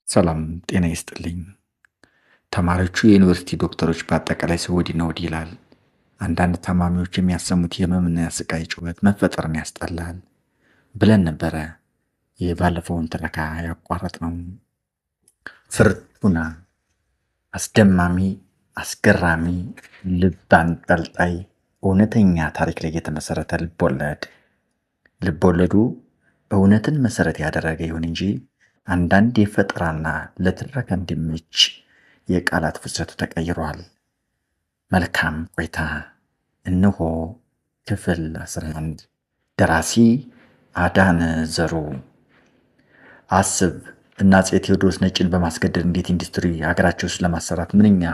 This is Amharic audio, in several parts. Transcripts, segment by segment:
ሰላም ጤና ይስጥልኝ። ተማሪዎቹ የዩኒቨርሲቲ ዶክተሮች በአጠቃላይ ሰው ወዲህ ነው ወዲህ ይላል። አንዳንድ ታማሚዎች የሚያሰሙት የህመምና ስቃይ ጩኸት መፈጠርን ያስጠላል ብለን ነበረ የባለፈውን ትረካ ያቋረጥነው። ፍርቱና አስደማሚ፣ አስገራሚ፣ ልብ አንጠልጣይ እውነተኛ ታሪክ ላይ የተመሰረተ ልቦለድ። ልቦለዱ እውነትን መሰረት ያደረገ ይሁን እንጂ አንዳንድ የፈጠራና ለትረካ እንዲመች የቃላት ፍሰቱ ተቀይሯል። መልካም ቆይታ። እነሆ ክፍል 11። ደራሲ አዳነ ዘሩ። አስብ እና አፄ ቴዎድሮስ ነጭን በማስገደድ እንዴት ኢንዱስትሪ ሀገራቸው ውስጥ ለማሰራት ምንኛ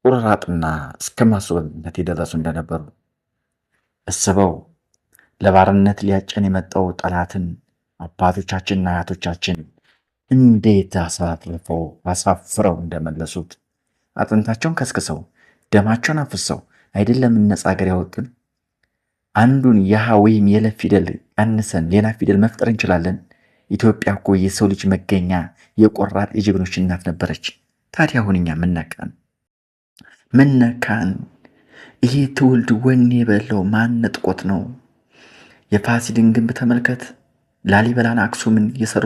ቁርራጥና እስከ ማስወነት የደረሱ እንደነበሩ እስበው። ለባርነት ሊያጨን የመጣው ጠላትን አባቶቻችንና አያቶቻችን እንዴት አሳፍረው እንደመለሱት፣ አጥንታቸውን ከስክሰው ደማቸውን አፍሰው አይደለም ነፃ ሀገር ያወጡን። አንዱን የሀ ወይም የለ ፊደል ቀንሰን ሌላ ፊደል መፍጠር እንችላለን። ኢትዮጵያ እኮ የሰው ልጅ መገኛ፣ የቆራጥ የጀግኖች እናት ነበረች። ታዲያ አሁን እኛ ምን ነካን? ይሄ ትውልድ ወኔ የበለው ማን ነጥቆት ነው? የፋሲልን ግንብ ተመልከት። ላሊበላን፣ አክሱምን የሰሩ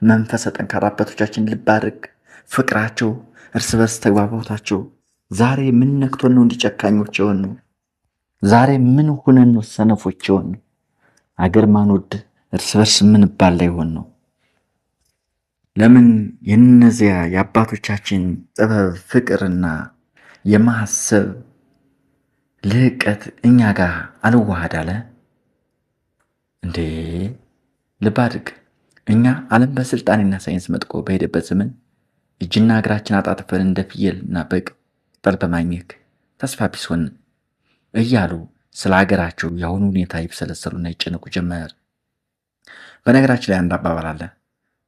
መንፈሰ ጠንካራ አባቶቻችን ልብ አድርግ። ፍቅራቸው፣ እርስ በርስ ተግባቦታቸው ዛሬ ምን ነክቶን ነው እንዲጨካኞች የሆን ነው? ዛሬ ምን ሁነን ነው ሰነፎች የሆን ነው? አገር ማንወድ እርስ በርስ ምን ባላ ይሆን ነው? ለምን የነዚያ የአባቶቻችን ጥበብ፣ ፍቅርና የማሰብ ልህቀት እኛ ጋር አልዋሃድ አለ እንዴ? ልብ አድርግ። እኛ ዓለም በስልጣኔና ሳይንስ መጥቆ በሄደበት ዘመን እጅና እግራችን አጣጥፈን እንደ ፍየልና በግ ቅጠል በማኘክ ተስፋ ቢስ ሆንን እያሉ ስለ ሀገራቸው የአሁኑ ሁኔታ ይብሰለሰሉና ይጨነቁ ጀመር። በነገራችን ላይ አንድ አባባል አለ፣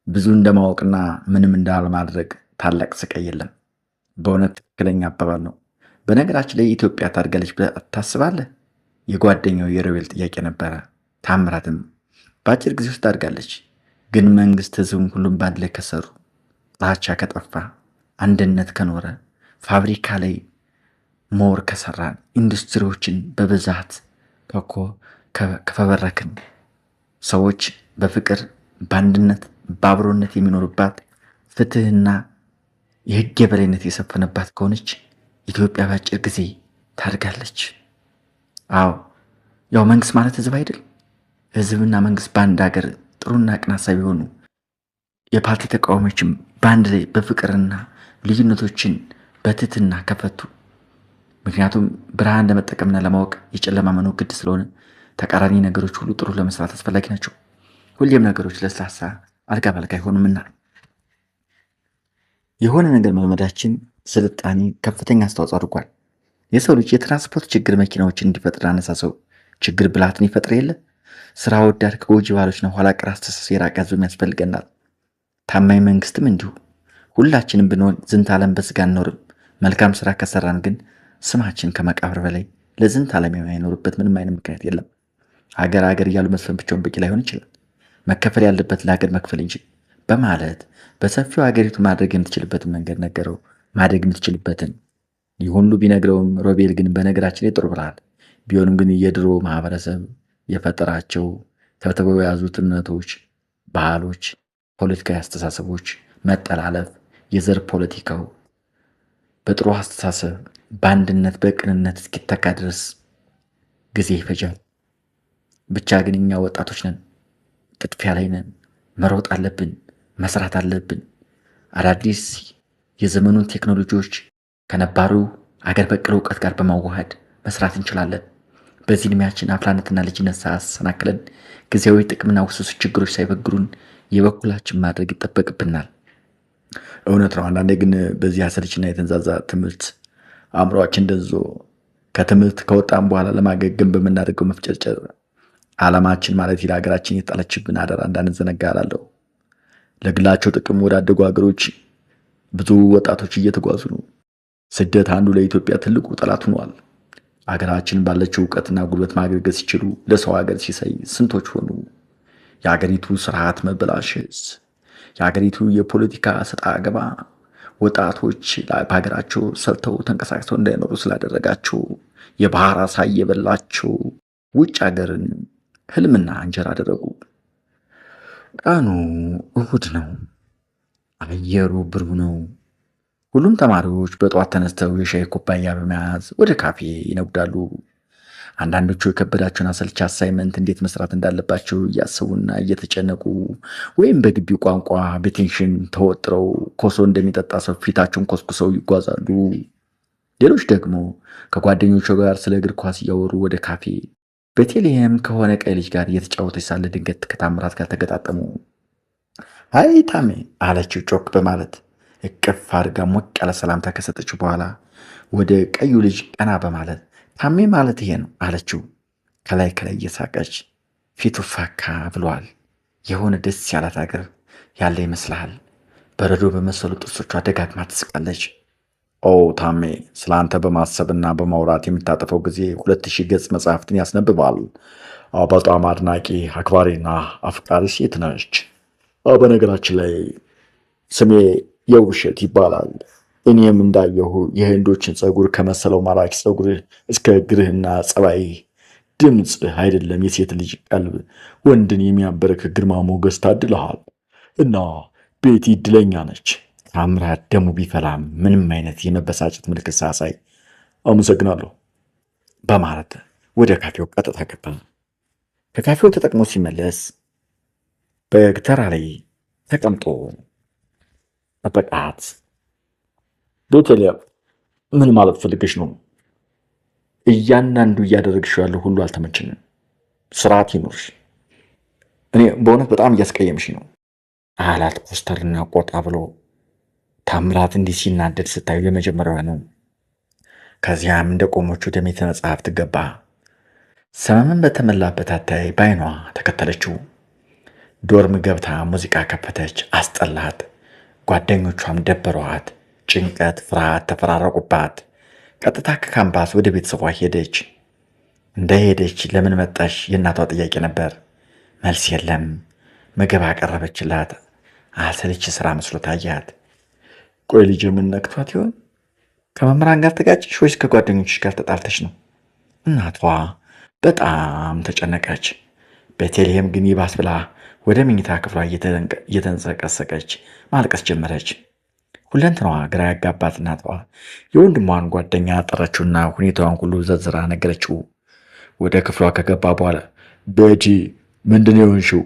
ብዙ እንደማወቅና ምንም እንዳለማድረግ ታላቅ ስቃይ የለም። በእውነት ትክክለኛ አባባል ነው። በነገራችን ላይ ኢትዮጵያ ታድጋለች ብለህ ታስባለህ? የጓደኛው የሮቤል ጥያቄ ነበረ። ታምራትም በአጭር ጊዜ ውስጥ ታድጋለች፣ ግን መንግስት፣ ህዝብም ሁሉም በአንድ ላይ ከሰሩ፣ ጥላቻ ከጠፋ፣ አንድነት ከኖረ፣ ፋብሪካ ላይ ሞር ከሰራን፣ ኢንዱስትሪዎችን በብዛት ከፈበረክን፣ ሰዎች በፍቅር በአንድነት በአብሮነት የሚኖሩባት፣ ፍትህና የህግ የበላይነት የሰፈነባት ከሆነች ኢትዮጵያ በአጭር ጊዜ ታድጋለች። አዎ፣ ያው መንግስት ማለት ህዝብ አይደል? ህዝብና መንግስት በአንድ ሀገር ጥሩና ቅን ሀሳብ የሆኑ የፓርቲ ተቃዋሚዎችም በአንድ ላይ በፍቅርና ልዩነቶችን በትህትና ከፈቱ። ምክንያቱም ብርሃን ለመጠቀምና ለማወቅ የጨለማ መኖር ግድ ስለሆነ ተቃራኒ ነገሮች ሁሉ ጥሩ ለመስራት አስፈላጊ ናቸው። ሁሌም ነገሮች ለስላሳ አልጋ ባልጋ አይሆኑምና የሆነ ነገር መልመዳችን ስልጣኔ ከፍተኛ አስተዋጽኦ አድርጓል። የሰው ልጅ የትራንስፖርት ችግር መኪናዎችን እንዲፈጥር አነሳሰው ችግር ብልሃትን ይፈጥር የለ። ስራ ወዳድ ከጎጂ ባህሎችና ኋላ ቀር አስተሳሰብ የራቀ ህዝብም ያስፈልገናል። ታማኝ መንግስትም እንዲሁ። ሁላችንም ብንሆን ዝንተ ዓለም በስጋ አንኖርም። መልካም ስራ ከሰራን ግን ስማችን ከመቃብር በላይ ለዝንተ ዓለም የማይኖርበት ምንም አይነት ምክንያት የለም። ሀገር እያሉ መስፈን ብቻውን በቂ ላይሆን ይችላል። መከፈል ያለበት ለሀገር መክፈል እንጂ በማለት በሰፊው ሀገሪቱ ማድረግ የምትችልበትን መንገድ ነገረው። ማድረግ የምትችልበትን ይህ ሁሉ ቢነግረውም ሮቤል ግን በነገራችን ላይ ጥሩ ብለሃል። ቢሆንም ግን የድሮ ማህበረሰብ የፈጠራቸው ተብትበው የያዙት እምነቶች፣ ባህሎች፣ ፖለቲካዊ አስተሳሰቦች፣ መጠላለፍ፣ የዘር ፖለቲካው በጥሩ አስተሳሰብ በአንድነት በቅንነት እስኪተካ ድረስ ጊዜ ይፈጃል። ብቻ ግን እኛ ወጣቶች ነን፣ ጥድፊያ ላይ ነን። መሮጥ አለብን፣ መስራት አለብን። አዳዲስ የዘመኑን ቴክኖሎጂዎች ከነባሩ አገር በቀል እውቀት ጋር በማዋሃድ መስራት እንችላለን። በዚህ ዕድሜያችን አፍላነትና ልጅነት ሳያሰናክለን ጊዜያዊ ጥቅምና ውስብስብ ችግሮች ሳይበግሩን የበኩላችን ማድረግ ይጠበቅብናል። እውነት ነው። አንዳንዴ ግን በዚህ አሰልችና የተንዛዛ ትምህርት አእምሯችን ደንዞ ከትምህርት ከወጣን በኋላ ለማገገም በምናደርገው መፍጨርጨር ዓላማችን ማለት ለሀገራችን የጣለችብን አደራ እንዳንዘነጋ እላለሁ። ለግላቸው ጥቅም ወዳደጉ ሀገሮች ብዙ ወጣቶች እየተጓዙ ነው። ስደት አንዱ ለኢትዮጵያ ትልቁ ጠላት ሆኗል። አገራችን ባለችው እውቀትና ጉልበት ማገልገል ሲችሉ ለሰው ሀገር ሲሳይ ስንቶች ሆኑ። የአገሪቱ ስርዓት መበላሸት፣ የሀገሪቱ የፖለቲካ ሰጣ ገባ ወጣቶች በሀገራቸው ሰርተው ተንቀሳቅሰው እንዳይኖሩ ስላደረጋቸው የባህር አሳ እየበላቸው ውጭ ሀገርን ህልምና እንጀራ አደረጉ። ቀኑ እሁድ ነው። አየሩ ብሩህ ነው። ሁሉም ተማሪዎች በጠዋት ተነስተው የሻይ ኩባያ በመያዝ ወደ ካፌ ይነጉዳሉ። አንዳንዶቹ የከበዳቸውን አሰልቺ አሳይመንት እንዴት መስራት እንዳለባቸው እያሰቡና እየተጨነቁ ወይም በግቢው ቋንቋ በቴንሽን ተወጥረው ኮሶ እንደሚጠጣ ሰው ፊታቸውን ኮስኩሰው ይጓዛሉ። ሌሎች ደግሞ ከጓደኞቹ ጋር ስለ እግር ኳስ እያወሩ ወደ ካፌ። ቤተልሔም ከሆነ ቀይ ልጅ ጋር እየተጫወተች ሳለ ድንገት ከታምራት ጋር ተገጣጠሙ። አይ ታሜ አለችው ጮክ በማለት እቅፍ አድርጋ ሞቅ ያለ ሰላምታ ከሰጠችው በኋላ ወደ ቀዩ ልጅ ቀና በማለት ታሜ ማለት ይሄ ነው አለችው። ከላይ ከላይ እየሳቀች ፊቱ ፈካ ብሏል። የሆነ ደስ ያላት አገር ያለ ይመስልሃል። በረዶ በመሰሉ ጥርሶቿ ደጋግማ ትስቃለች። ኦ ታሜ፣ ስለ አንተ በማሰብና በማውራት የምታጠፈው ጊዜ 2000 ገጽ መጽሐፍትን ያስነብባል። በጣም አድናቂ አክባሪና አፍቃሪ ሴት ነች። በነገራችን ላይ ስሜ የውብሸት ይባላል። እኔም እንዳየሁ የህንዶችን ጸጉር ከመሰለው ማራኪ ጸጉር እስከ እግርህና ጸባይ ድምፅ አይደለም የሴት ልጅ ቀልብ ወንድን የሚያበረክ ግርማ ሞገስ ታድለሃል እና ቤቲ እድለኛ ነች። ታምራት ደሙ ቢፈላም ምንም አይነት የመበሳጨት ምልክት ሳያሳይ አመሰግናለሁ በማለት ወደ ካፌው ቀጥታ ገባ። ከካፌው ተጠቅሞ ሲመለስ በተራ ላይ ተቀምጦ ጠበቃት። ቤተልሔም ምን ማለት ፈልገሽ ነው? እያንዳንዱ እያደረግሽው ያለው ሁሉ አልተመቸንም። ስርዓት ይኖርሽ። እኔ በእውነት በጣም እያስቀየምሽ ነው አላት ኮስተርና ቆጣ ብሎ። ታምራት እንዲህ ሲናደድ ስታዩ የመጀመሪያዋ ነው። ከዚያም እንደ ቆሞቹ ወደ ቤተ መጽሐፍት ገባ። ሰመመን በተሞላበት አታይ ባይኗ ተከተለችው። ዶርም ገብታ ሙዚቃ ከፈተች። አስጠላት። ጓደኞቿም ደበሯት። ጭንቀት፣ ፍርሃት ተፈራረቁባት። ቀጥታ ከካምፓስ ወደ ቤተሰቧ ሄደች። እንደሄደች ለምን መጣሽ የእናቷ ጥያቄ ነበር። መልስ የለም። ምግብ አቀረበችላት። አሰልች ስራ መስሎ ታያት። ቆይ ልጅ ምን ነክቷት ይሆን? ከመምህራን ጋር ተጋጭሽ ወይስ ከጓደኞችሽ ጋር ተጣልተሽ ነው? እናቷ በጣም ተጨነቀች። ቤተልሔም ግን ይባስ ብላ ወደ መኝታ ክፍሏ እየተንሰቀሰቀች ማልቀስ ጀመረች። ሁለንተናዋ ግራ ያጋባት እናቷ የወንድሟን ጓደኛ ጠራችውና ሁኔታዋን ሁሉ ዘርዝራ ነገረችው። ወደ ክፍሏ ከገባ በኋላ ቤቲ ምንድን የሆንሽው?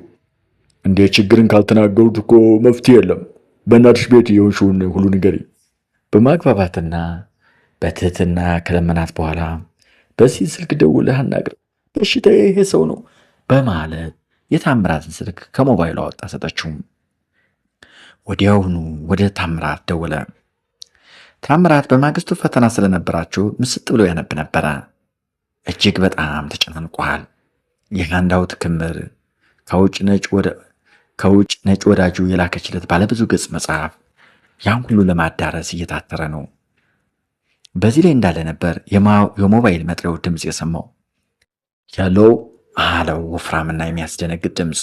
እንዴ ችግርን ካልተናገሩት እኮ መፍትሄ የለም። በእናትሽ ቤቲ የሆንሽውን ሁሉ ንገሪ በማግባባትና በትህትና ከለመናት በኋላ በዚህ ስልክ ደውለህ አናግር፣ በሽታዬ ይሄ ሰው ነው በማለት የታምራትን ስልክ ከሞባይሉ አወጣ ሰጠችው። ወዲያውኑ ወደ ታምራት ደወለ። ታምራት በማግስቱ ፈተና ስለነበራቸው ምስጥ ብሎ ያነብ ነበረ። እጅግ በጣም ተጨናንቋል። የሃንዳውት ክምር ከውጭ ነጭ ወዳጁ የላከችለት ባለብዙ ገጽ መጽሐፍ ያን ሁሉ ለማዳረስ እየታተረ ነው። በዚህ ላይ እንዳለ ነበር የሞባይል መጥሪያው ድምፅ የሰማው። ያለው አለው ወፍራምና የሚያስደነግጥ ድምፅ።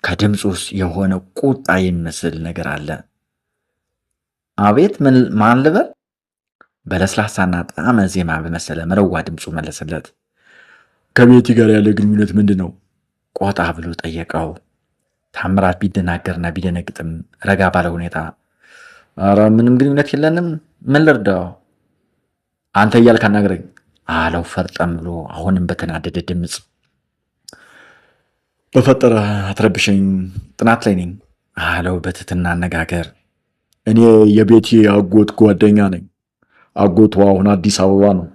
ከድምፅ ውስጥ የሆነ ቁጣ የሚመስል ነገር አለ። አቤት ማን ልበል? በለስላሳና ጣዕመ ዜማ በመሰለ መረዋ ድምፁ መለሰለት። ከቤቲ ጋር ያለ ግንኙነት ምንድን ነው? ቆጣ ብሎ ጠየቀው። ታምራት ቢደናገርና ቢደነግጥም ረጋ ባለ ሁኔታ ኧረ ምንም ግንኙነት የለንም፣ ምን ልርዳው? አንተ እያልክ አናግረኝ አለው ፈርጠም ብሎ አሁንም በተናደደ ድምፅ። በፈጠረ አትረብሸኝ፣ ጥናት ላይ ነኝ አለው በትህትና አነጋገር። እኔ የቤቲ አጎት ጓደኛ ነኝ። አጎቷ አሁን አዲስ አበባ ነው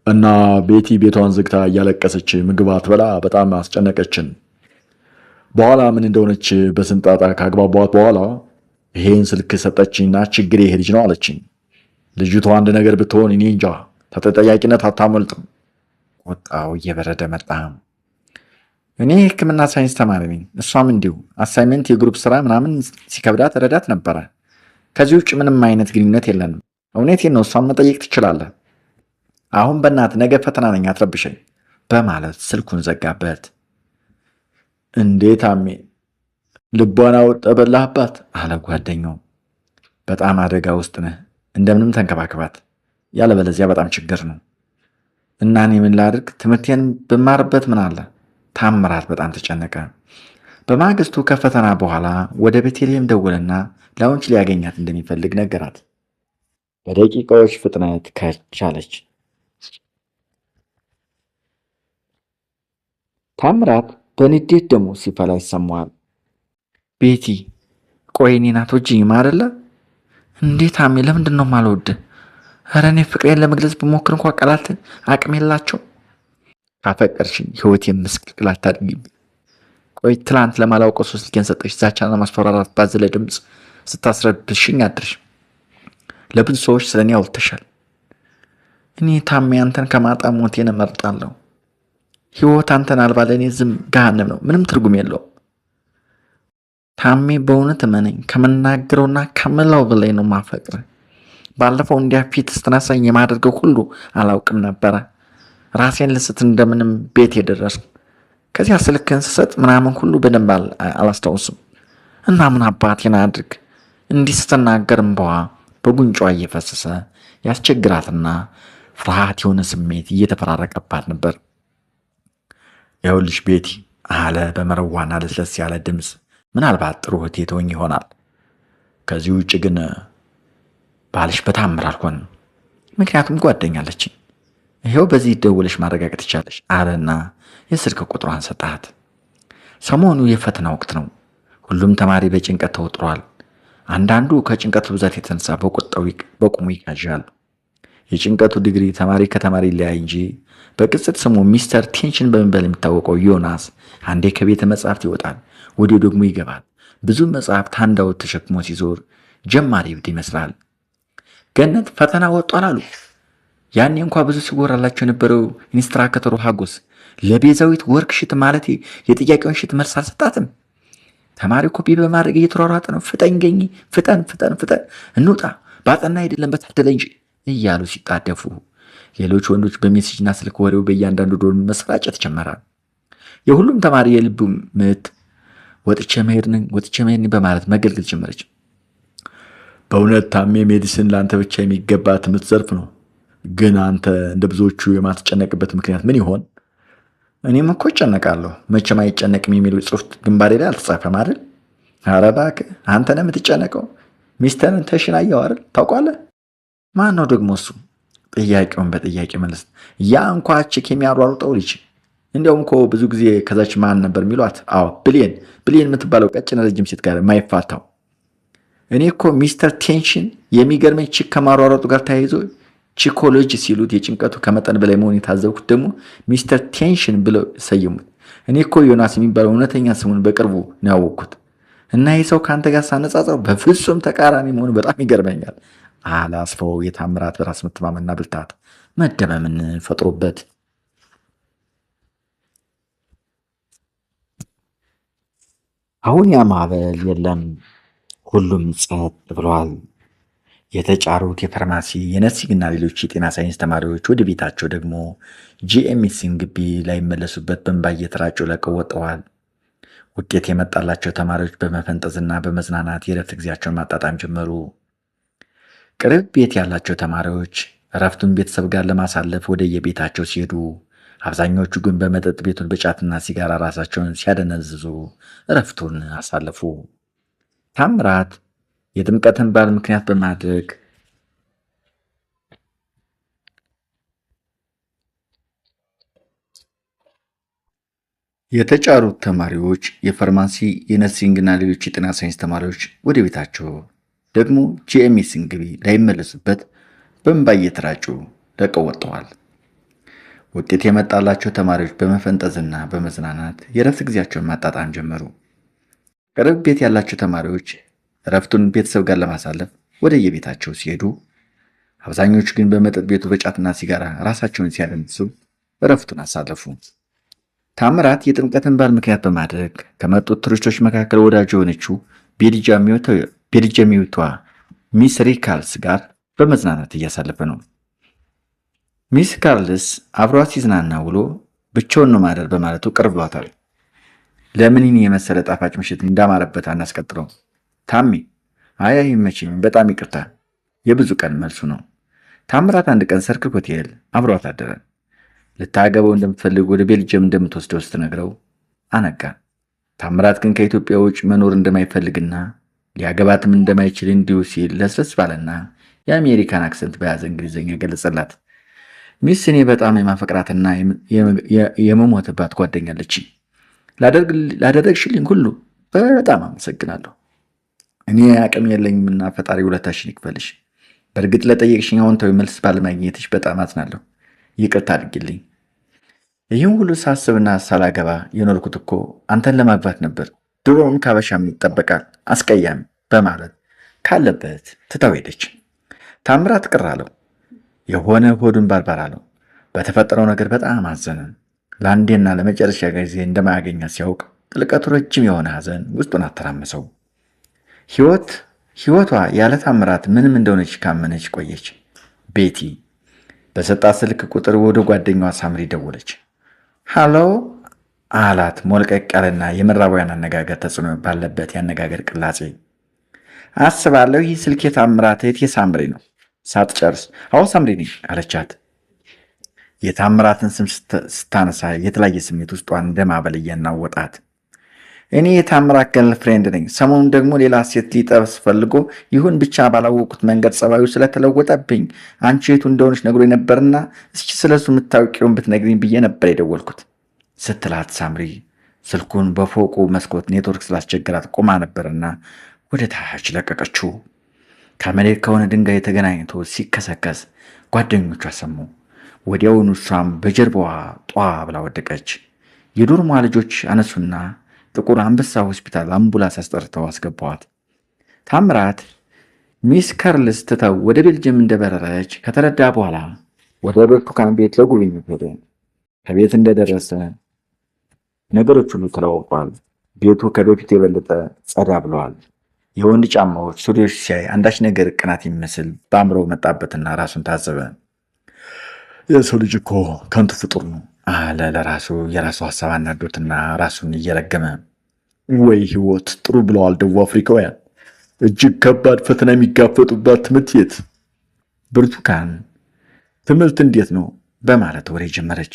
እና ቤቲ ቤቷን ዝግታ እያለቀሰች ምግብ አትበላ በጣም አስጨነቀችን። በኋላ ምን እንደሆነች በስንጣጣ ካግባቧት በኋላ ይሄን ስልክ ሰጠችኝና ችግር ይሄ ልጅ ነው አለችኝ። ልጅቷ አንድ ነገር ብትሆን እኔ እንጃ ተጠያቂነት አታመልጥም። ቁጣው እየበረደ መጣ። እኔ ሕክምና ሳይንስ ተማሪ ነኝ፣ እሷም እንዲሁ። አሳይመንት፣ የግሩፕ ስራ ምናምን ሲከብዳት ረዳት ነበረ። ከዚህ ውጭ ምንም አይነት ግንኙነት የለንም። እውነቴን ነው፣ እሷን መጠየቅ ትችላለህ። አሁን በእናትህ ነገ ፈተና ነኝ፣ አትረብሸኝ በማለት ስልኩን ዘጋበት። እንዴት አሜ ልቧን አውጥተህ በላህባት አለ ጓደኛው። በጣም አደጋ ውስጥ ነህ፣ እንደምንም ተንከባከባት፣ ያለበለዚያ በጣም ችግር ነው። እና እኔ ምን ላድርግ? ትምህርቴን ብማርበት ምን አለ? ታምራት በጣም ተጨነቀ። በማግስቱ ከፈተና በኋላ ወደ ቤተልሔም ደወለና ላውንች ሊያገኛት እንደሚፈልግ ነገራት። በደቂቃዎች ፍጥነት ከቻለች። ታምራት በንዴት ደግሞ ሲፈላ ይሰማዋል። ቤቲ ቆይ እኔን አትወጂኝም አይደለ? እንዴት አሜ፣ ለምንድን ነው የማልወድህ? ኧረ እኔ ፍቅሬን ለመግለጽ ብሞክር እንኳ ቃላት አቅም የላቸው። ካፈቀርሽኝ ህይወቴን ምስቅልቅል አታድርጊብኝ። ቆይ ትላንት ለማላውቀው ሰው ስልኬን ሰጠሽ፣ ዛቻና ማስፈራራት ባዘለ ድምፅ ስታስረብሽኝ አድርሽ። ለብዙ ሰዎች ስለ እኔ አውርተሻል። እኔ ታሜ አንተን ከማጣ ሞቴን እመርጣለሁ። ህይወት አንተን አልባ ለእኔ ዝም ገሃነም ነው፣ ምንም ትርጉም የለውም። ታሜ በእውነት እመነኝ፣ ከምናገረውና ከምለው በላይ ነው ማፈቅር። ባለፈው እንዲያ ፊት ስትነሳኝ የማደርገው ሁሉ አላውቅም ነበረ። ራሴን ልስት እንደምንም ቤት የደረስኩ። ከዚያ ስልክህን ስሰጥ ምናምን ሁሉ በደንብ አላስታውስም። እና ምን አባቴን አድርግ? እንዲህ ስትናገር እንባዋ በጉንጯ እየፈሰሰ ያስቸግራትና ፍርሃት የሆነ ስሜት እየተፈራረቀባት ነበር። ይኸውልሽ ቤቲ አለ በመረዋና ለስለስ ያለ ድምፅ፣ ምናልባት ጥሩ እህቴ ትሆኝ ይሆናል። ከዚህ ውጭ ግን ባልሽ በታምር አልሆንም። ምክንያቱም ጓደኛለችኝ። ይኸው በዚህ ደውለሽ ማረጋገጥ ይቻለሽ አለና የስልክ ቁጥሯን ሰጣት። ሰሞኑ የፈተና ወቅት ነው። ሁሉም ተማሪ በጭንቀት ተወጥሯል። አንዳንዱ ከጭንቀቱ ብዛት የተነሳ በቁሙ ይቃዣል። የጭንቀቱ ዲግሪ ተማሪ ከተማሪ ሊያይ እንጂ በቅጽል ስሙ ሚስተር ቴንሽን በመባል የሚታወቀው ዮናስ አንዴ ከቤተ መጽሐፍት ይወጣል፣ ወዲያው ደግሞ ይገባል። ብዙ መጽሐፍት ሃንዳውት ተሸክሞ ሲዞር ጀማሪ እብድ ይመስላል። ገነት ፈተና ወጧል አሉ። ያኔ እንኳ ብዙ ሲወራላቸው የነበረው ኢንስትራክተሩ ሀጎስ ለቤዛዊት ወርክ ሽት ማለት የጥያቄውን ሽት መልስ አልሰጣትም። ተማሪ ኮፒ በማድረግ እየተሯሯጠ ነው። ፍጠን ገኝ፣ ፍጠን ፍጠን ፍጠን፣ እንውጣ፣ ባጠና አይደለም በታደለ እንጂ እያሉ ሲጣደፉ፣ ሌሎች ወንዶች በሜሴጅና ስልክ ወሬው በእያንዳንዱ ዶርም መሰራጨት ጀመራል። የሁሉም ተማሪ የልቡ ምት ወጥቼ መሄድ ነኝ በማለት መገልገል ጀመረች። በእውነት ታሜ ሜዲሲን ለአንተ ብቻ የሚገባ ትምህርት ዘርፍ ነው። ግን አንተ እንደ ብዙዎቹ የማትጨነቅበት ምክንያት ምን ይሆን? እኔም እኮ እጨነቃለሁ፣ መቼም አይጨነቅም የሚል ጽሑፍ ግንባሬ ላይ አልተጻፈም አይደል? ኧረ እባክህ አንተ ነህ የምትጨነቀው። ሚስተርን ተሽን አየኸው አይደል? ታውቋለህ? ማን ነው ደግሞ እሱ? ጥያቄውን በጥያቄ መለስ። ያ እንኳ ችክ የሚያሯሩጠው ልጅ። እንዲያውም እኮ ብዙ ጊዜ ከዛች ማን ነበር የሚሏት? አዎ ብሌን የምትባለው ቀጭን ረጅም ሴት ጋር የማይፋታው። እኔ እኮ ሚስተር ቴንሽን የሚገርመኝ ችክ ከማሯሯጡ ጋር ተያይዞ ቺኮሎጂ ሲሉት የጭንቀቱ ከመጠን በላይ መሆን የታዘብኩት ደግሞ ሚስተር ቴንሽን ብለው ሰየሙት። እኔ እኮ ዮናስ የሚባለው እውነተኛ ስሙን በቅርቡ ነው ያወቅኩት። እና ይህ ሰው ከአንተ ጋር ሳነጻጸው በፍጹም ተቃራኒ መሆኑ በጣም ይገርመኛል አለ አስፋው። የታምራት በራስ መተማመንና ብልታት መደመምን ፈጥሮበት። አሁን ያ ማዕበል የለም፣ ሁሉም ጸጥ ብሏል። የተጫሩት የፋርማሲ የነርሲንግና ሌሎች የጤና ሳይንስ ተማሪዎች ወደ ቤታቸው ደግሞ ጂኤምሲን ግቢ ላይመለሱበት በእንባ እየተራጩ ለቀው ወጥተዋል። ውጤት የመጣላቸው ተማሪዎች በመፈንጠዝና በመዝናናት የእረፍት ጊዜያቸውን ማጣጣም ጀመሩ። ቅርብ ቤት ያላቸው ተማሪዎች እረፍቱን ቤተሰብ ጋር ለማሳለፍ ወደ የቤታቸው ሲሄዱ፣ አብዛኞቹ ግን በመጠጥ ቤቱን በጫትና ሲጋራ ራሳቸውን ሲያደነዝዙ እረፍቱን አሳለፉ። ታምራት የጥምቀትን በዓል ምክንያት በማድረግ የተጫሩት ተማሪዎች የፋርማሲ የነርሲንግና ሌሎች የጤና ሳይንስ ተማሪዎች ወደ ቤታቸው ደግሞ ጂኤምሲን ግቢ ላይመለሱበት በእንባ እየተራጩ ለቀው ወጥተዋል። ውጤት የመጣላቸው ተማሪዎች በመፈንጠዝና በመዝናናት የእረፍት ጊዜያቸውን ማጣጣም ጀመሩ። ቅርብ ቤት ያላቸው ተማሪዎች እረፍቱን ቤተሰብ ጋር ለማሳለፍ ወደ የቤታቸው ሲሄዱ፣ አብዛኞቹ ግን በመጠጥ ቤቱ በጫትና ሲጋራ ራሳቸውን ሲያደንሱ እረፍቱን አሳለፉ። ታምራት የጥምቀትን በዓል ምክንያት በማድረግ ከመጡት ቱሪስቶች መካከል ወዳጅ የሆነችው ቤልጅየሚቷ ሚስ ሪካልስ ጋር በመዝናናት እያሳለፈ ነው። ሚስ ካርልስ አብሯት ሲዝናና ውሎ ብቻውን ነው ማደር በማለቱ ቅር ብሏታል። ለምን ይህን የመሰለ ጣፋጭ ምሽት እንዳማረበት አናስቀጥለው? ታሜ አይ አይመችም፣ በጣም ይቅርታ። የብዙ ቀን መልሱ ነው። ታምራት አንድ ቀን ሰርክል ሆቴል አብሯት አደረ። ልታገበው እንደምትፈልግ ወደ ቤልጅየም እንደምትወስደው ስትነግረው አነጋ። ታምራት ግን ከኢትዮጵያ ውጭ መኖር እንደማይፈልግና ሊያገባትም እንደማይችል እንዲሁ ሲል ለስለስ ባለና የአሜሪካን አክሰንት በያዘ እንግሊዝኛ ገለጸላት። ሚስ እኔ በጣም የማፈቅራትና የመሞትባት ጓደኛለች። ላደረግሽልኝ ሁሉ በጣም አመሰግናለሁ። እኔ አቅም የለኝምና ፈጣሪ ውለታሽን ይክፈልሽ። በእርግጥ ለጠየቅሽኝ አዎንታዊ መልስ ባለማግኘትሽ በጣም አዝናለሁ። ይቅርታ አድርጊልኝ። ይህን ሁሉ ሳስብና ሳላገባ የኖርኩት እኮ አንተን ለማግባት ነበር። ድሮም ካበሻም ይጠበቃል አስቀያሚ በማለት ካለበት ትታው ሄደች። ታምራት ቅር አለው። የሆነ ሆዱን ባርባር አለው። በተፈጠረው ነገር በጣም አዘነ። ለአንዴና ለመጨረሻ ጊዜ እንደማያገኛት ሲያውቅ ጥልቀቱ ረጅም የሆነ ሐዘን ውስጡን አተራመሰው። ሕይወቷ ያለ ታምራት ምንም እንደሆነች ካመነች ቆየች። ቤቲ በሰጣት ስልክ ቁጥር ወደ ጓደኛዋ ሳምሪ ደወለች። ሃሎ አላት ሞልቀቅ ያለና የምዕራባውያን አነጋገር ተጽዕኖ ባለበት ያነጋገር ቅላጼ። አስባለሁ ይህ ስልክ የታምራት እህት የሳምሪ ነው። ሳትጨርስ አዎ ሳምሪ ነኝ አለቻት። የታምራትን ስም ስታነሳ የተለያየ ስሜት ውስጧን እንደማበል እያናወጣት። እኔ የታምራት ገርል ፍሬንድ ነኝ። ሰሞኑን ደግሞ ሌላ ሴት ሊጠብስ ፈልጎ ይሁን ብቻ ባላወቁት መንገድ ጸባዩ ስለተለወጠብኝ አንቺ የቱ እንደሆነች ነግሮ ነበርና እስኪ ስለሱ የምታውቂውን ብትነግሪኝ ብዬ ነበር የደወልኩት ስትላት ሳምሪ ስልኩን በፎቁ መስኮት ኔትወርክ ስላስቸገራት ቆማ ነበርና ወደ ታች ለቀቀችው። ከመሬት ከሆነ ድንጋይ ተገናኝቶ ሲከሰከስ ጓደኞቿ ሰሙ። ወዲያውኑ እሷም በጀርባዋ ጧ ብላ ወደቀች። የዶርሟ ልጆች አነሱና ጥቁር አንበሳ ሆስፒታል አምቡላንስ አስጠርተው አስገባዋት። ታምራት ሚስ ከርልስ ትተው ወደ ቤልጅየም እንደበረረች ከተረዳ በኋላ ወደ ብርቱካን ቤት ለጉብኝት ሄደ። ከቤት እንደደረሰ ነገሮች ሁሉ ተለዋውጧል። ቤቱ ከበፊት የበለጠ ጸዳ ብለዋል። የወንድ ጫማዎች፣ ሱሪዎች ሲያይ አንዳች ነገር ቅናት የሚመስል በአእምሮው መጣበትና ራሱን ታዘበ። የሰው ልጅ እኮ ከንቱ ፍጡር ነው አለ ለራሱ። የራሱ ሀሳብ አናዶትና ራሱን እየረገመ ወይ ህይወት ጥሩ ብለዋል ደቡብ አፍሪካውያን። እጅግ ከባድ ፈተና የሚጋፈጡባት ትምህርት ቤት። ብርቱካን ትምህርት እንዴት ነው በማለት ወሬ ጀመረች።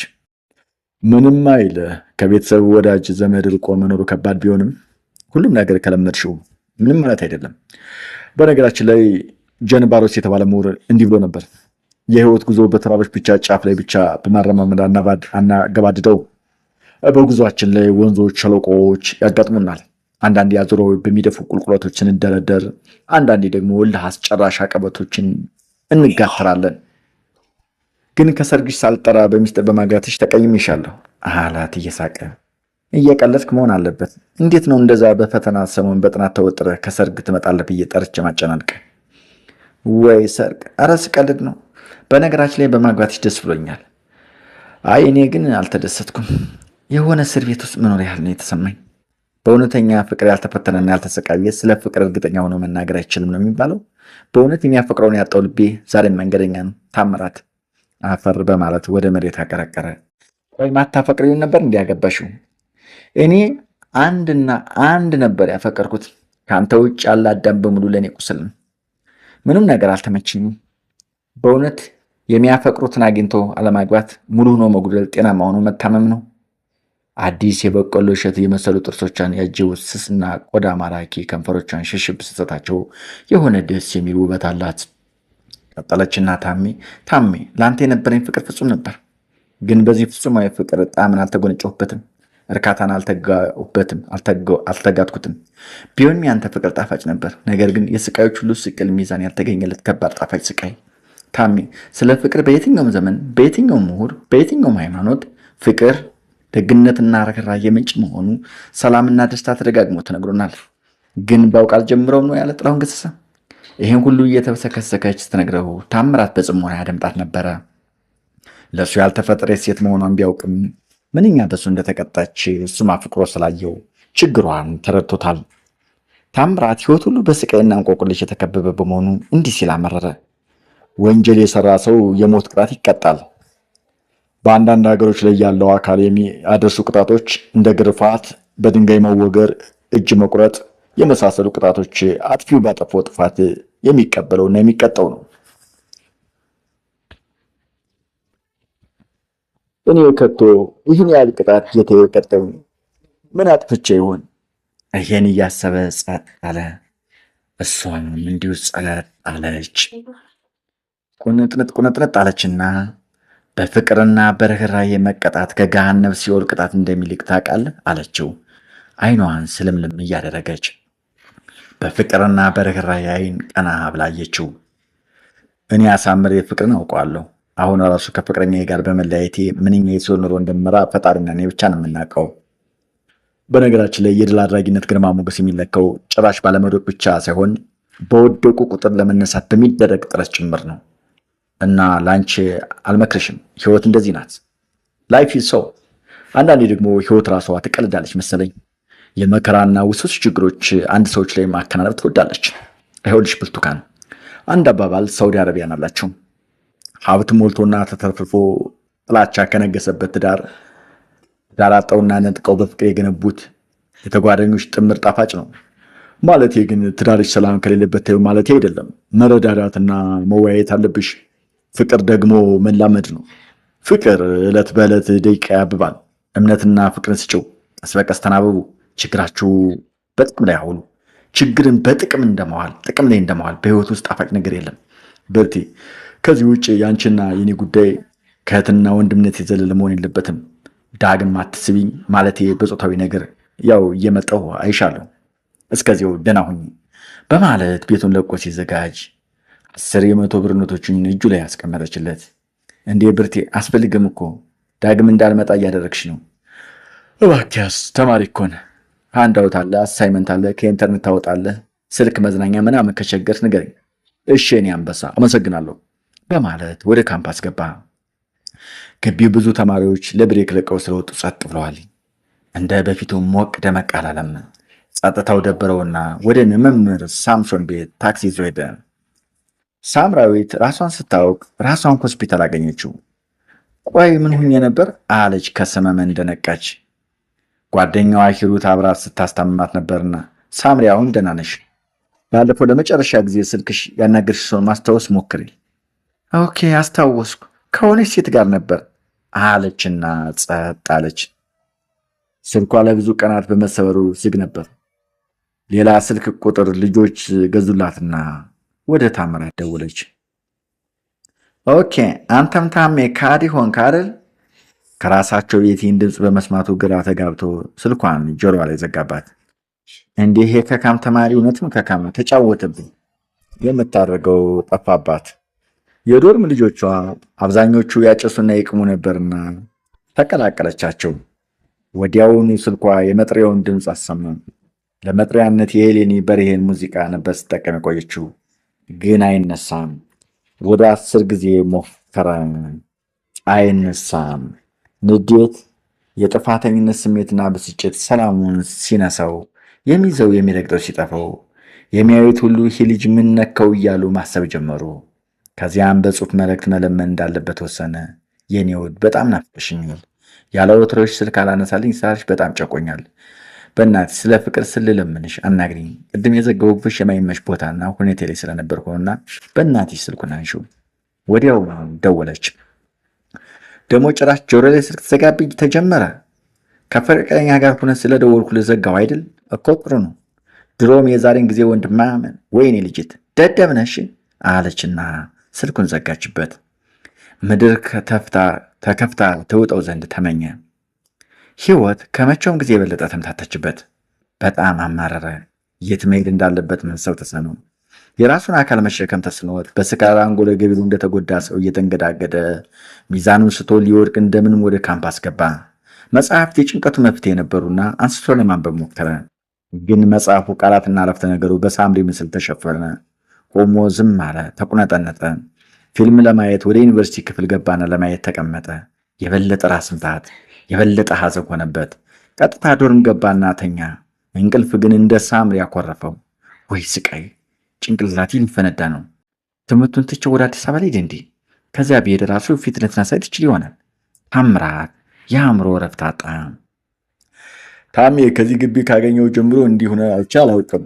ምንም አይለ ከቤተሰብ ወዳጅ ዘመድ ርቆ መኖሩ ከባድ ቢሆንም ሁሉም ነገር ከለመድሽው ምንም ማለት አይደለም። በነገራችን ላይ ጀንባሮስ የተባለ ምሁር እንዲህ ብሎ ነበር። የህይወት ጉዞ በተራሮች ብቻ ጫፍ ላይ ብቻ በማረማመድ አናገባድደው። በጉዟችን ላይ ወንዞች፣ ሸለቆዎች ያጋጥሙናል። አንዳንዴ አዙረው በሚደፉ ቁልቁለቶችን እንደረደር፣ አንዳንዴ ደግሞ እልህ አስጨራሽ አቀበቶችን እንጋተራለን። ግን ከሰርግሽ ሳልጠራ በሚስጥር በማግባትሽ ተቀይሜሻለሁ አላት እየሳቀ። እየቀለድክ መሆን አለበት። እንዴት ነው እንደዛ በፈተና ሰሞን በጥናት ተወጥረህ ከሰርግ ትመጣለህ ብዬ ጠርቼ ማጨናንቅ? ወይ ሰርግ! ኧረ ስቀልድ ነው። በነገራችን ላይ በማግባትሽ ደስ ብሎኛል። አይ እኔ ግን አልተደሰትኩም። የሆነ እስር ቤት ውስጥ መኖር ያህል ነው የተሰማኝ። በእውነተኛ ፍቅር ያልተፈተነና ያልተሰቃየ ስለ ፍቅር እርግጠኛ ሆኖ መናገር አይችልም ነው የሚባለው። በእውነት የሚያፈቅረውን ያጣው ልቤ ዛሬም መንገደኛ ነው። ታምራት አፈር በማለት ወደ መሬት አቀረቀረ። ወይ ማታፈቅሪውን ነበር እንዲያገባሽው? እኔ አንድና አንድ ነበር ያፈቀርኩት። ከአንተ ውጭ ያለ አዳም በሙሉ ለእኔ ቁስል ነው። ምንም ነገር አልተመችኝም። በእውነት የሚያፈቅሩትን አግኝቶ አለማግባት ሙሉ ሆኖ መጉደል ጤናማ ሆኖ መታመም ነው። አዲስ የበቆሎ እሸት የመሰሉ ጥርሶቿን ያጀቡት ስስና ቆዳ ማራኪ ከንፈሮቿን ሽሽብ ስትሰጣቸው የሆነ ደስ የሚል ውበት አላት። ቀጠለችና ታሜ ለአንተ የነበረኝ ፍቅር ፍጹም ነበር። ግን በዚህ ፍጹማዊ ፍቅር ጣዕምን አልተጎነጨሁበትም፣ እርካታን አልተጋሁበትም፣ አልተጋትኩትም። ቢሆንም ያንተ ፍቅር ጣፋጭ ነበር። ነገር ግን የስቃዮች ሁሉ ስቅል ሚዛን ያልተገኘለት ከባድ ጣፋጭ ስቃይ። ታሜ ስለ ፍቅር በየትኛውም ዘመን፣ በየትኛውም ምሁር፣ በየትኛውም ሃይማኖት ፍቅር ደግነትና ርኅራኄ ምንጭ መሆኑ ሰላምና ደስታ ተደጋግሞ ተነግሮናል። ግን ባውቅ አልጀምረው ነው ያለ ጥላሁን ገሰሰ። ይህን ሁሉ እየተሰከሰከች ስትነግረው ታምራት በጽሞና ያደምጣት ነበረ። ለእሱ ያልተፈጠረች ሴት መሆኗን ቢያውቅም ምንኛ በሱ እንደተቀጣች እሱም አፍቅሮ ስላየው ችግሯን ተረድቶታል። ታምራት ሕይወት ሁሉ በስቃይና እንቆቅልሽ የተከበበ በመሆኑ እንዲህ ሲል አመረረ። ወንጀል የሰራ ሰው የሞት ቅጣት ይቀጣል። በአንዳንድ ሀገሮች ላይ ያለው አካል የሚያደርሱ ቅጣቶች እንደ ግርፋት፣ በድንጋይ መወገር፣ እጅ መቁረጥ የመሳሰሉ ቅጣቶች አጥፊው ባጠፋው ጥፋት የሚቀበለውና የሚቀጣው ነው። እኔ ከቶ ይህን ያህል ቅጣት የተቀጠው ምን አጥፍቼ ይሆን? ይሄን እያሰበ ጸጥ አለ። እሷም እንዲሁ ጸጥ አለች። ቁንጥንጥ አለችና በፍቅርና በርህራሄ መቀጣት ከገሃነብ ሲኦል ቅጣት እንደሚልቅ ታውቃለህ አለችው፣ አይኗን ስልምልም እያደረገች። በፍቅርና በርህራሄ አይን ቀና ብላየችው። እኔ አሳምሬ ፍቅርን አውቀዋለሁ። አሁን ራሱ ከፍቅረኛዬ ጋር በመለያየቴ ምንኛ የሲኦል ኑሮ እንደምመራ ፈጣሪና እኔ ብቻ ነው የምናውቀው። በነገራችን ላይ የድል አድራጊነት ግርማ ሞገስ የሚለካው ጭራሽ ባለመውደቅ ብቻ ሳይሆን በወደቁ ቁጥር ለመነሳት በሚደረግ ጥረት ጭምር ነው። እና ላንቺ አልመክርሽም። ህይወት እንደዚህ ናት። ላይፍ ኢዝ ሶ። አንዳንዴ ደግሞ ህይወት ራሷ ትቀልዳለች መሰለኝ። የመከራና ውስብስብ ችግሮች አንድ ሰዎች ላይ ማከናነብ ትወዳለች። ይኸውልሽ ብርቱካን፣ አንድ አባባል ሳውዲ አረቢያን አላቸው። ሀብት ሞልቶና ተተርፍርፎ ጥላቻ ከነገሰበት ትዳር አጠውና ነጥቀው በፍቅር የገነቡት የተጓደኞች ጥምር ጣፋጭ ነው። ማለቴ ግን ትዳርሽ ሰላም ከሌለበት ተይው ማለቴ አይደለም። መረዳዳትና መወያየት አለብሽ። ፍቅር ደግሞ መላመድ ነው። ፍቅር ዕለት በዕለት ደቂቃ ያብባል። እምነትና ፍቅርን ስጭው። ቀስ በቀስ ተናበቡ። ችግራችሁ በጥቅም ላይ አውሉ። ችግርን በጥቅም እንደመዋል ጥቅም ላይ እንደመዋል በህይወት ውስጥ ጣፋጭ ነገር የለም። በርቴ። ከዚህ ውጭ የአንቺና የኔ ጉዳይ ከእህትና ወንድምነት የዘለለ መሆን የለበትም። ዳግም አትስቢኝ ማለቴ በጾታዊ ነገር ያው እየመጣሁ አይሻለሁ። እስከዚያው ደህና ሁኚ በማለት ቤቱን ለቆ ሲዘጋጅ 10 የ100 ብር ኖቶችን እጁ ላይ ያስቀመጠችለት። እንዴ ብርቴ፣ አስፈልግም እኮ ዳግም እንዳልመጣ እያደረግሽ ነው። እባክያስ ተማሪ እኮ ነህ። ሃንዳውት አለ፣ አሳይመንት አለ፣ ከኢንተርኔት ታወጣለህ። ስልክ፣ መዝናኛ ምናምን ከቸገርሽ ንገረኝ። እሺ የኔ አንበሳ አመሰግናለሁ በማለት ወደ ካምፓስ ገባ። ግቢው ብዙ ተማሪዎች ለብሬክ ለቀው ስለወጡ ጸጥ ብለዋል። እንደ በፊቱ ሞቅ ደመቅ አላለም። ጸጥታው ደበረውና ወደ መምህር ሳምሶን ቤት ታክሲ ይዞ ሄደ። ሳምራዊት ራሷን ስታውቅ ራሷን ሆስፒታል አገኘችው። ቆይ ምን ሁኜ ነበር አለች ከሰመመን እንደነቃች። ጓደኛዋ ሂሩት አብራት ስታስታምማት ነበርና ሳምሪ አሁን ደህና ነሽ? ባለፈው ለመጨረሻ ጊዜ ስልክሽ ያናገርሽ ሰውን ማስታወስ ሞክሪ። ኦኬ አስታወስኩ። ከሆነች ሴት ጋር ነበር አለችና ጸጥ አለች። ስልኳ ለብዙ ቀናት በመሰበሩ ዝግ ነበር። ሌላ ስልክ ቁጥር ልጆች ገዙላትና ወደ ታምራት ደወለች። ኦኬ አንተም ታሜ ካዲ ሆንክ አይደል? ከራሳቸው የቲን ድምፅ በመስማቱ ግራ ተጋብቶ ስልኳን ጆሮዋ ላይ ዘጋባት። እንዲህ የከካም ተማሪ እውነትም ከካም ተጫወተብኝ። የምታደርገው ጠፋባት። የዶርም ልጆቿ አብዛኞቹ ያጨሱና ይቅሙ ነበርና ተቀላቀለቻቸው። ወዲያውኑ ስልኳ የመጥሪያውን ድምፅ አሰማ። ለመጥሪያነት የሄሌኒ በርሄን ሙዚቃ ነበር ስትጠቀም የቆየችው፣ ግን አይነሳም። ወደ 10 ጊዜ ሞከረ፣ አይነሳም። ንዴት፣ የጥፋተኝነት ስሜትና ብስጭት ሰላሙን ሲነሳው፣ የሚይዘው የሚረግጠው ሲጠፋው፣ የሚያዩት ሁሉ ይህ ልጅ ምን ነካው እያሉ ማሰብ ጀመሩ። ከዚያም በጽሁፍ መልእክት መለመን እንዳለበት ወሰነ። የኔ ውድ በጣም ናፍቀሽኛል። ያለ ወትሮሽ ስልክ አላነሳልኝ ስላልሽ በጣም ጨቆኛል። በእናትሽ ስለ ፍቅር ስለለምንሽ አናግሪኝ። ቅድም የዘገቡብሽ የማይመሽ ቦታና ሁኔታ ላይ ስለነበር ሆኖና በእናትሽ ስልኩን አንሺው። ወዲያው ደወለች። ደግሞ ጭራሽ ጆሮ ላይ ስልክ ተዘጋብኝ ተጀመረ። ከፍቅረኛ ጋር ሆነ ስለደወልኩ ልዘጋው አይደል እኮ ጥሩ ነው። ድሮም የዛሬን ጊዜ ወንድማምን ወይኔ ልጅት ደደብ ነሽ አለችና ስልኩን ዘጋችበት። ምድር ተከፍታ ተውጠው ዘንድ ተመኘ። ሕይወት ከመቼውም ጊዜ የበለጠ ተምታተችበት። በጣም አማረረ። የት መሄድ እንዳለበት መንሰብ ተሰነው። የራሱን አካል መሸከም ተስኖት በስካር አንጎለ ገቢሉ እንደተጎዳ ሰው እየተንገዳገደ ሚዛኑን ስቶ ሊወድቅ እንደምንም ወደ ካምፓስ ገባ። መጽሐፍት የጭንቀቱ መፍትሄ የነበሩና አንስቶ ለማንበብ ሞከረ። ግን መጽሐፉ ቃላትና አረፍተ ነገሩ በሳምሪ ምስል ተሸፈነ። ቆሞ ዝም አለ፣ ተቁነጠነጠ። ፊልም ለማየት ወደ ዩኒቨርሲቲ ክፍል ገባና ለማየት ተቀመጠ። የበለጠ ራስ ምታት፣ የበለጠ ሐዘን ሆነበት። ቀጥታ ዶርም ገባና ተኛ። እንቅልፍ ግን እንደ ሳምሪ ያኮረፈው። ወይ ስቃይ! ጭንቅላቴ ሊፈነዳ ነው። ትምህርቱን ትቼ ወደ አዲስ አበባ ልሄድ እንዴ? ከዚያ ብሄድ ራሱ ፊት ልትነሳኝ ትችል ይሆናል። ታምራት የአእምሮ እረፍት አጣ። ታሜ ከዚህ ግቢ ካገኘው ጀምሮ እንዲህ ሆነ አይቼ አላውቅም።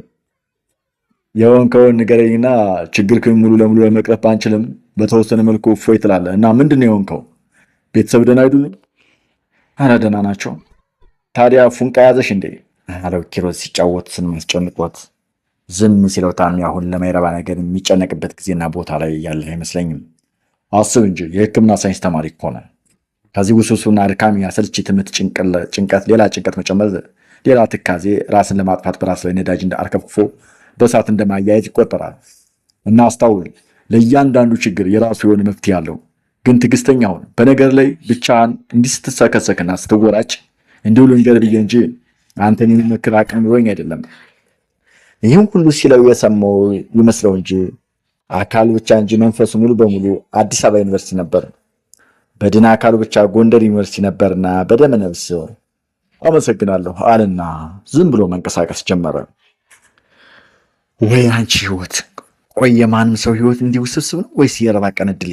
የሆንከውን ንገረኝና ችግርህን ሙሉ ለሙሉ ለመቅረፍ አንችልም፣ በተወሰነ መልኩ እፎይ ትላለህ። እና ምንድን ነው የሆንከው? ቤተሰብ ደህና አይደሉም? ኧረ ደህና ናቸው። ታዲያ ፉንቃ ያዘሽ እንዴ? አለው ኪሮስ ሲጫወት ስንማስጨንቆት። ዝም ሲለው ታሜ አሁን ለማይረባ ነገር የሚጨነቅበት ጊዜና ቦታ ላይ ያለ አይመስለኝም። አስብ እንጂ የሕክምና ሳይንስ ተማሪ እኮ ነህ። ከዚህ ውስብስብና አድካሚ አሰልቺ ትምህርት ጭንቀት ሌላ ጭንቀት መጨመር፣ ሌላ ትካዜ፣ ራስን ለማጥፋት በራስ ላይ ነዳጅ አርከፍክፎ በእሳት እንደማያየዝ ይቆጠራል። እና አስታውል፣ ለእያንዳንዱ ችግር የራሱ የሆነ መፍትሄ አለው። ግን ትዕግስተኛ ሁን። በነገር ላይ ብቻህን እንዲህ ስትሰከሰክና ስትወራጭ እንዲሁ ልንገርህ ብዬ እንጂ አንተን የሚመክር አቅም ኖሮኝ አይደለም። ይህም ሁሉ ሲለው የሰማው ይመስለው እንጂ አካሉ ብቻ እንጂ መንፈሱ ሙሉ በሙሉ አዲስ አበባ ዩኒቨርሲቲ ነበር። በድን አካሉ ብቻ ጎንደር ዩኒቨርሲቲ ነበርና በደመ ነፍስ አመሰግናለሁ አለና ዝም ብሎ መንቀሳቀስ ጀመረ። ወይ አንቺ ህይወት! ቆይ የማንም ሰው ህይወት እንዲህ ውስብስብ ነው ወይስ የረባ ቀን ዕድሌ?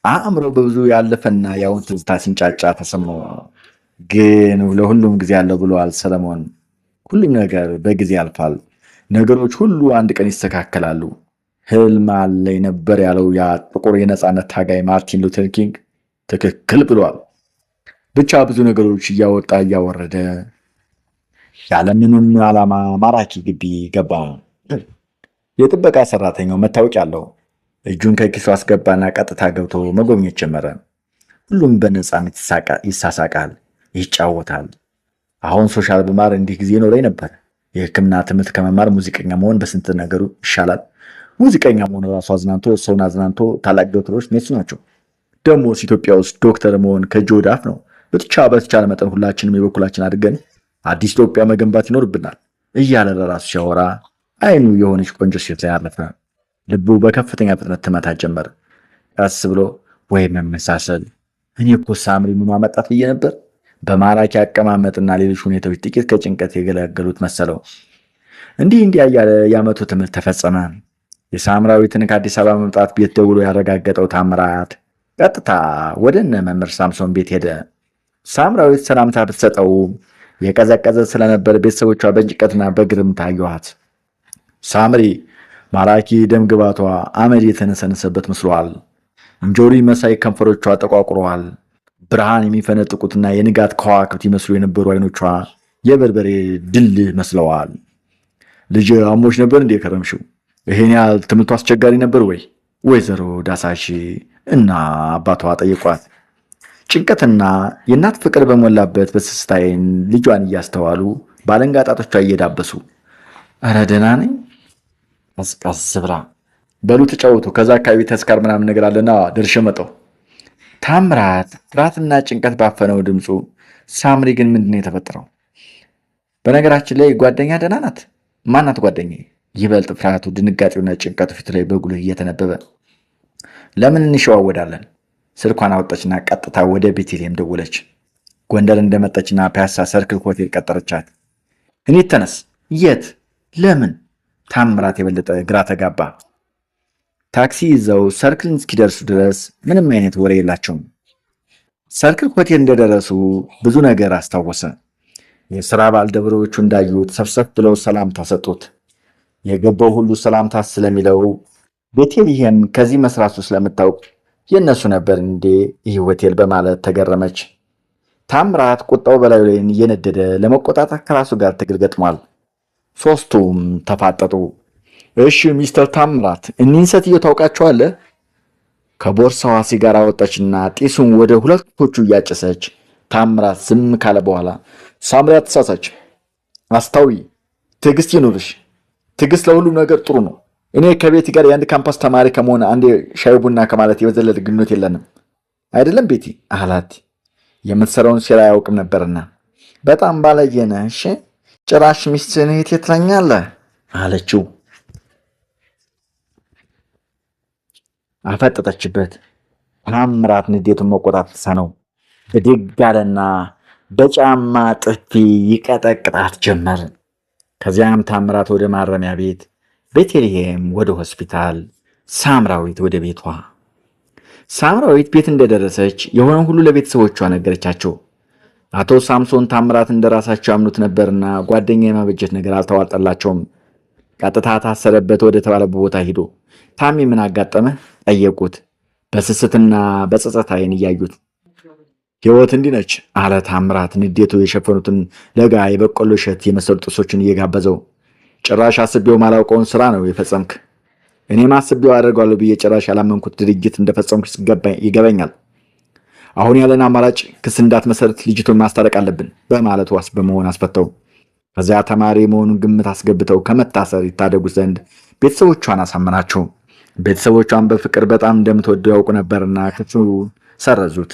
አእምሮ በብዙ ያለፈና ያውን ትዝታ ሲንጫጫ ተሰማው። ግን ለሁሉም ጊዜ አለው ብለዋል ሰለሞን። ሁሉም ነገር በጊዜ ያልፋል። ነገሮች ሁሉ አንድ ቀን ይስተካከላሉ። ህልም አለኝ ነበር ያለው ያ ጥቁር የነፃነት ታጋይ ማርቲን ሉተር ኪንግ ትክክል ብሏል። ብቻ ብዙ ነገሮች እያወጣ እያወረደ ያለምንም ዓላማ ማራኪ ግቢ ገባ። የጥበቃ ሰራተኛው መታወቂያ አለው። እጁን ከኪሱ አስገባና ቀጥታ ገብቶ መጎብኘት ጀመረ። ሁሉም በነፃነት ይሳሳቃል፣ ይጫወታል። አሁን ሶሻል ብማር እንዲህ ጊዜ ኖረኝ ነበር። የሕክምና ትምህርት ከመማር ሙዚቀኛ መሆን በስንት ነገሩ ይሻላል። ሙዚቀኛ መሆን ራሱ አዝናንቶ ሰውን አዝናንቶ ታላቅ ዶክተሮች እነሱ ናቸው። ደግሞስ ኢትዮጵያ ውስጥ ዶክተር መሆን ከእጅ ወደ አፍ ነው። በተቻለ መጠን ሁላችንም የበኩላችን አድርገን አዲስ ኢትዮጵያ መገንባት ይኖርብናል እያለ ለራሱ ሲያወራ አይኑ የሆነች ቆንጆ ሴት ላይ አረፈ። ልቡ በከፍተኛ ፍጥነት ትመታ ጀመር። ቀስ ብሎ ወይ መመሳሰል፣ እኔ እኮ ሳምሪ ምኗ መጣት ብዬ ነበር። በማራኪ አቀማመጥና ሌሎች ሁኔታዎች ጥቂት ከጭንቀት የገላገሉት መሰለው። እንዲህ እያለ የዓመቱ ትምህርት ተፈጸመ። የሳምራዊትን ከአዲስ አበባ መምጣት ቤት ደውሎ ያረጋገጠው ታምራት ቀጥታ ወደ እነ መምህር ሳምሶን ቤት ሄደ። ሳምራዊት ሰላምታ ብትሰጠው የቀዘቀዘ ስለነበር ቤተሰቦቿ በጭንቀትና በግርምት አዩዋት። ሳምሪ ማራኪ ደም ግባቷ አመድ የተነሰነሰበት መስሏል። እንጆሪ መሳይ ከንፈሮቿ ጠቋቁረዋል። ብርሃን የሚፈነጥቁትና የንጋት ከዋክብት ይመስሉ የነበሩ አይኖቿ የበርበሬ ድል መስለዋል። ልጅ አሞሽ ነበር እንዴ ከረምሽው? ይሄን ያህል ትምህርቱ አስቸጋሪ ነበር ወይ? ወይዘሮ ዳሳሽ እና አባቷ ጠየቋት። ጭንቀትና የእናት ፍቅር በሞላበት በስስት ዓይን ልጇን እያስተዋሉ ባለንጋ ጣቶቿ እየዳበሱ ኧረ ደህና ነኝ፣ ቀዝቀዝ ብላ በሉ ተጫወቱ፣ ከዛ አካባቢ ተስካር ምናምን ነገር አለና ደርሼ መጣሁ። ታምራት ፍርሃትና ጭንቀት ባፈነው ድምፁ ሳምሪ ግን ምንድን ነው የተፈጠረው? በነገራችን ላይ ጓደኛ ደህና ናት? ማናት ጓደኛ? ይበልጥ ፍርሃቱ፣ ድንጋጤውና ጭንቀቱ ፊቱ ላይ በጉልህ እየተነበበ ለምን እንሸዋወዳለን? ስልኳን አወጣችና ቀጥታ ወደ ቤተልሔም ደወለች። ጎንደር እንደመጣችና ፒያሳ ሰርክል ሆቴል ቀጠረቻት። እኔ ተነስ። የት? ለምን? ታምራት የበለጠ ግራ ተጋባ። ታክሲ ይዘው ሰርክል እስኪደርሱ ድረስ ምንም አይነት ወሬ የላቸውም። ሰርክል ሆቴል እንደደረሱ ብዙ ነገር አስታወሰ። የሥራ ባልደረቦቹ እንዳዩት ሰብሰብ ብለው ሰላምታ ሰጡት። የገባው ሁሉ ሰላምታ ስለሚለው ቤተልሔም ከዚህ መስራቱ ስለምታውቅ የእነሱ ነበር እንዴ ይህ ሆቴል በማለት ተገረመች። ታምራት ቁጣው በላዩ ላይ እየነደደ ለመቆጣጠር ከራሱ ጋር ትግል ገጥሟል። ሶስቱም ተፋጠጡ። እሺ ሚስተር ታምራት እኒህን ሴትዮ ታውቃቸዋለህ? ከቦርሳዋ ሲጋራ ወጣችና ጢሱን ወደ ሁለቶቹ እያጨሰች ታምራት ዝም ካለ በኋላ ሳምሪ አትሳሳች፣ አስታዊ፣ ትዕግስት ይኑርሽ። ትዕግስት ለሁሉም ነገር ጥሩ ነው። እኔ ከቤቲ ጋር የአንድ ካምፓስ ተማሪ ከመሆን አንድ ሻይ ቡና ከማለት የበዘለለ ግንኙነት የለንም አይደለም ቤቲ አላት። የምትሰራውን ሴራ አያውቅም ነበርና በጣም ባለጌ ነህ። እሺ ጭራሽ ሚስትህን እህቴ ትለኛለህ አለችው። አፈጠጠችበት። ታምራት ንዴቱን መቆጣጠር ተሳነው። ብድግ አለና በጫማ ጥፊ ይቀጠቅጣት ጀመር። ከዚያም ታምራት ወደ ማረሚያ ቤት፣ ቤተልሔም ወደ ሆስፒታል፣ ሳምራዊት ወደ ቤቷ። ሳምራዊት ቤት እንደደረሰች የሆነው ሁሉ ለቤተሰቦቿ ነገረቻቸው። አቶ ሳምሶን ታምራት እንደራሳቸው ያምኑት ነበርና ጓደኛ የማበጀት ነገር አልተዋጠላቸውም። ቀጥታ ታሰረበት ወደ ተባለበት ቦታ ሂዶ ታሚ ምን አጋጠመ ጠየቁት፣ በስስትና በጸጸት ዓይን እያዩት። ሕይወት እንዲህ ነች አለ ታምራት ንዴቱ የሸፈኑትን ለጋ የበቆሎ እሸት የመሰሉ ጥርሶችን እየጋበዘው። ጭራሽ አስቤው ማላውቀውን ስራ ነው የፈጸምክ። እኔም አስቤው አደርገዋለሁ ብዬ ጭራሽ ያላመንኩት ድርጊት እንደፈጸምክ ይገባኛል። አሁን ያለን አማራጭ ክስ እንዳትመሰረት ልጅቱን ማስታረቅ አለብን በማለት ዋስ በመሆን አስፈተው። ከዚያ ተማሪ መሆኑን ግምት አስገብተው ከመታሰር ይታደጉት ዘንድ ቤተሰቦቿን አሳመናቸው። ቤተሰቦቿን በፍቅር በጣም እንደምትወደው ያውቁ ነበርና ክሱ ሰረዙት።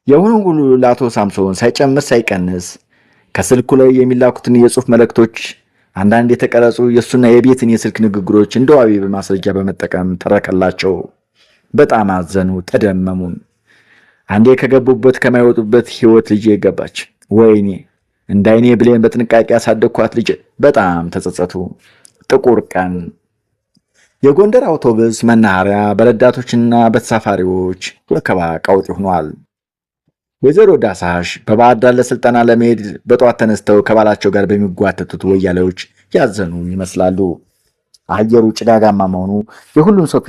የሆነ ሁሉ ለአቶ ሳምሶን ሳይጨምር ሳይቀንስ ከስልኩ ላይ የሚላኩትን የጽሑፍ መልእክቶች፣ አንዳንድ የተቀረጹ የእሱና የቤትን የስልክ ንግግሮች እንደ ዋቢ በማስረጃ በመጠቀም ተረከላቸው። በጣም አዘኑ፣ ተደመሙን። አንዴ ከገቡበት ከማይወጡበት ሕይወት ልጅ ገባች። ወይኔ እንዳይኔ ብሌን በጥንቃቄ ያሳደግኳት ልጅ። በጣም ተጸጸቱ። ጥቁር ቀን። የጎንደር አውቶቡስ መናኸሪያ በረዳቶችና በተሳፋሪዎች ወከባ ቀውጢ ሆኗል። ወይዘሮ ዳሳሽ በባህር ዳር ለስልጠና ለመሄድ በጠዋት ተነስተው ከባላቸው ጋር በሚጓተቱት ወያሌዎች ያዘኑ ይመስላሉ። አየሩ ጭጋጋማ መሆኑ የሁሉም ሰው